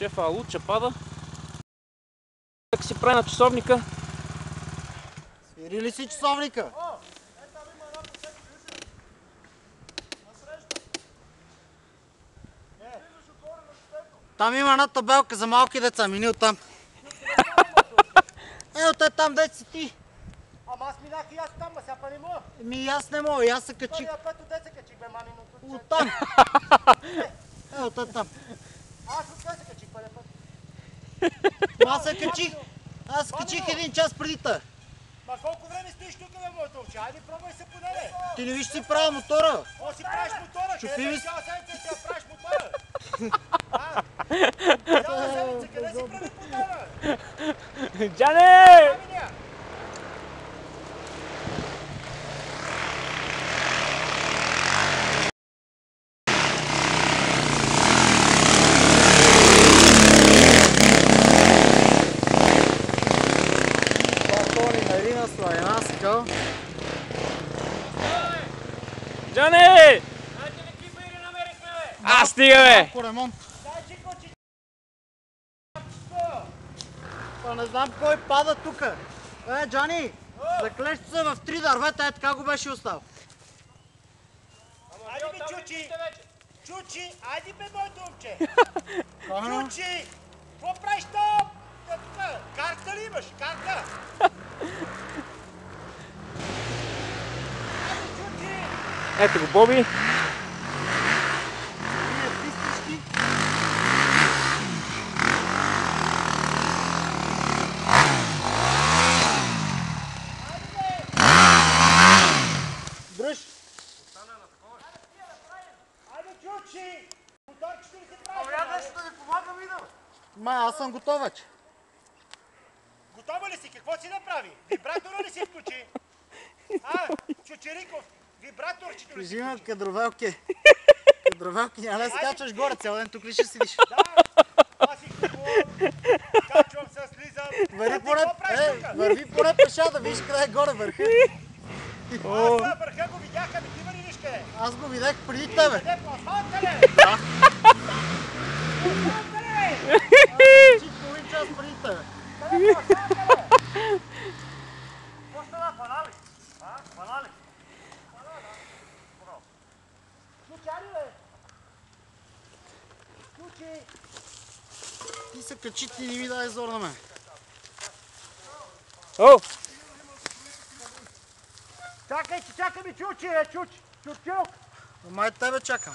Шефа Луча пада. Как си прави на часовника? Свири ли си часовника? Там има една табелка за малки деца, мини оттам. Ето те там, дете си ти. Ама аз минах и аз там, сега па не мога. Ми аз не мога, и аз се качих. Първия път от деца качих, бе, маминото. Оттам. Ето те там. Аз от деца качих първия път. Аз се качих. Аз се качих 1 час преди та. Ма колко време стоиш тук, бе, моето овче? Айде, пробвай се поне, Ти не виж, си правя мотора. Какво си правиш мотора? Чупи Къде ми си с- цяла седмица си правиш мотора? Цяла седмица, къде си прави мотора? Джане! Каменя! Тони на Ирина Славина сега. Джане! А, стига, бе! Малко ремонт. Дай, чико, че... Па не знам кой пада тука. Джани, заклещи се в 3 дървета, така го беше остал. Айде, бе, Чучи! Чучи, айде, бе, моето овче! Камено? Чучи! Какво правиш там? Карта ли имаш? Карта! Айде, Чучи! Ето го, Боби. Ние пистички. Дръж. Айде, Чучи! Моторчето ли се прави? да ви помагам и да. Ма, аз съм готов вече. Готова ли си? Какво си направи? Вибратора ли си включи? Чучериков, вибраторчето ли си Взимам включи? кадровелки. Кадровелки, няма да скачаш горе цял ден, тук ли ще седиш? Да, аз си купувам, качвам се, слизам. Върви Ти поне, какво правиш тук? върви поне пеша да видиш къде е горе върха. Аз на върха го видях, ами ти ма ли виж къде? Аз го видях преди тебе. Къде по асфалта ли? Да. Асфалта ли? Си половин час преди тебе. Къде по асфалта ли? Какво става, фанали? Фанали? Чучари, бе? Чучи! Ти се качи, ти не ми дай зор на мен. О! Чакай, че чакай ми Чучи, бе, Чучи! Чучук! Май тебе чакам.